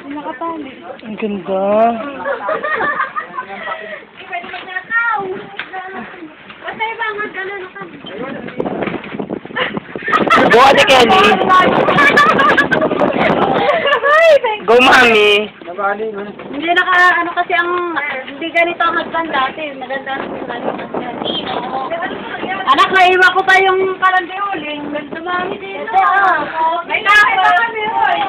Nakatali. Ang ganda. Pwede magnakaw. Basta ibang gano'n na kami. Go, Ate Kelly. Go, Mami. Hindi ano kasi hindi ganito ang hagdan dati. Maganda ang anak, naiwa ko pa yung kalandiuling. Dumami dito. May nakita kami, hoy.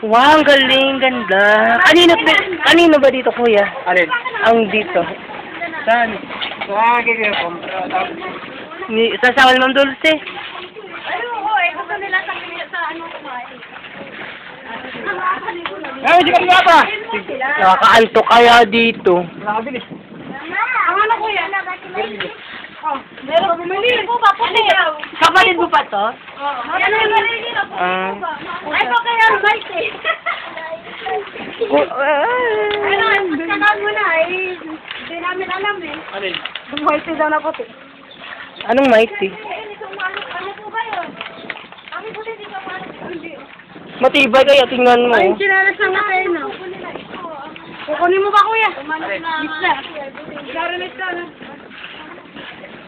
Wow, ang galing, ganda. Kanino ba dito, kuya? Alin? Ang dito. Saan? Saan kikipom? Sa Sawal Ma'am Dulce. Gusto nila sa ano kumain. Eh, hindi ka niyata! Nakakaanto kaya dito. Nakabilis. Ang ano kuya? Oh, meron bumili ko ba po daw? Kapatid mo pa to? Yan ang nalili na po. Ay ko kaya right eh. Ano, saka mo na eh. Hindi namin alam eh. Alin? White daw na puti. Anong mighty? Ano po ba yun? Kami po din dito hindi. Matibay kaya, tingnan mo. Ay, sinalas na nga kayo no. Kukunin mo ba kuya? Isla. Garonet ka na.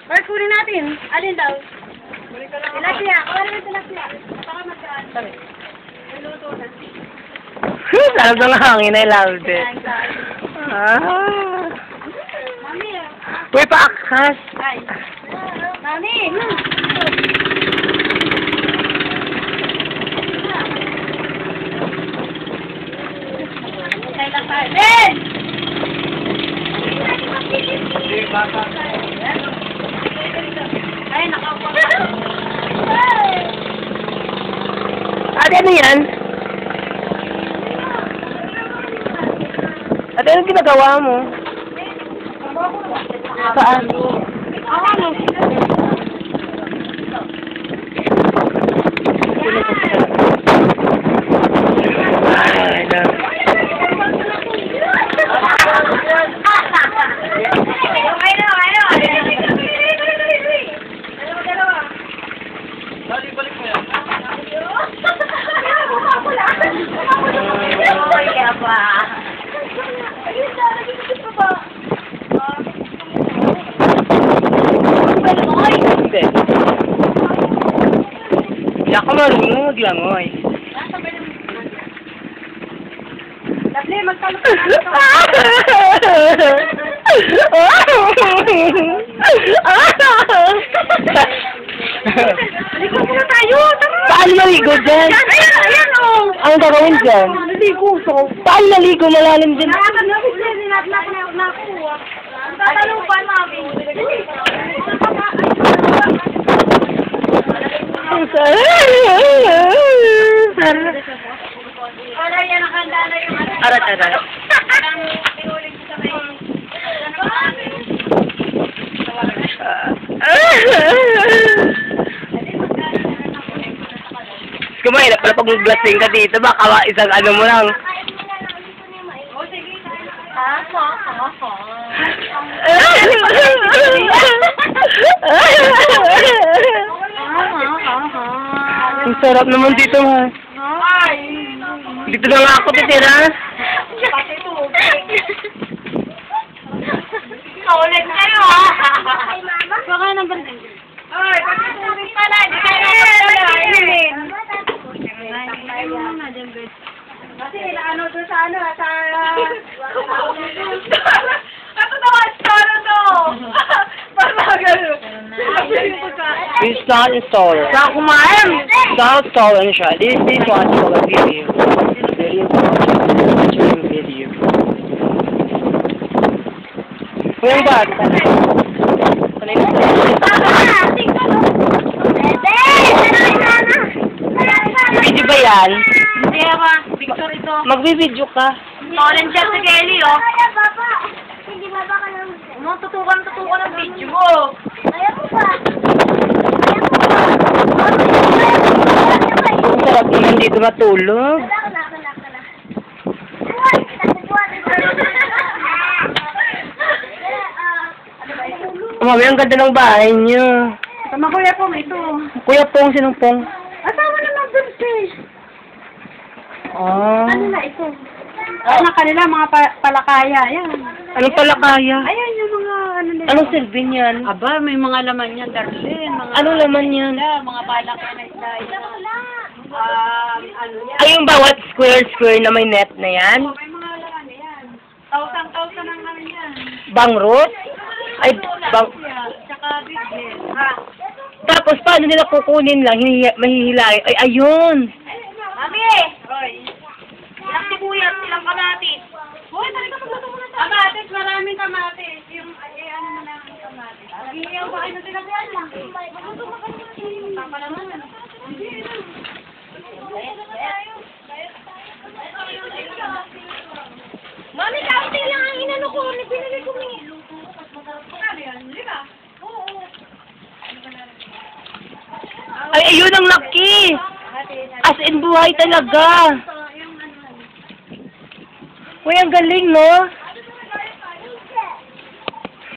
Or kunin natin. Alin daw? Tilapia. Kunin mo tilapia. Para magkaan. Luto na. Sarap ng hangin, I love it. Mami. Uy, paakas. Ay. Mami. Ay, lakay. Ben! Ay, nakaupo. Ate, ano yan? Ate, anong ginagawa mo? Saan? Ano? Ay, love. Balik mo yan. Hindi. Hindi ako marunong maglangoy. Lovely, magtalo ka na. Ligo muna tayo. Paano naligo dyan? Ayan o. Anong gagawin dyan? Naligo ko. Paano naligo? Malalim dyan. Nakakanapit na din nakuha. Tatanong pa namin. Ang sarap. Wala yan, nakahanda na yung ano. Arat. Ang tinuling sa may... Kumain na pala pag mag-blasting ka dito. Baka isang ano mo lang. Ang sarap naman dito, ha? Dito na nga ako titira. Ulit kayo, ha? Baka nang banding. Ay, pagkatulog pala. Di kayo nakapagdala. Kasi ano doon sa ano, sa... Natutuwa sa ano to. It's not installer. Saan kumain? It's not installer ano siya. This is watching a video. Video. Kung ba? Video ba yan? Hindi ba? Picture ito. Magbibideo ka. Stolen siya si Kelly, oh. Ayaw, Papa. Hindi ba ka lang? Tutukan ng video mo. Ayaw mo ba? Ang sarap naman dito matulog. Mami, ang ganda ng bahay niyo. Tama Kuya Pong, ito. Kuya Pong, sinong Pong? Asawa naman dun, sis. Ah. Ano na ito? Ano kanila, mga palakaya. Yan. Anong pala kaya? Ayan yung mga ano nila. Anong silbi niyan? Aba, may mga laman yan, Darlene. Mga, Anong laman yan? mga palakaya na isda. Ano yan? Ay, yung bawat square na may net na yan? May mga laman na yan. 1,000 ang ano yan. Bangrot? Ay, Tsaka big head. Ha? Tapos, paano nila kukunin lang? Mahihilahin. Ay, ayun! Mami! Hoy! Ilang sibuyas, ilang kamatis. Hoy, tali ka magluto muna tayo. Kamatis, maraming kamatis. Yung, ano mo na ang kamatis. Iiyaw ba kayo na tinagyan lang? Magluto ka pa naman. Tama naman. Mami, kaunti lang ang inano ko. Pinili ko ni. Magkano yan? Lima? Oo. Ay, ayun ang laki! As in, buhay talaga! Uy, ang galing, no?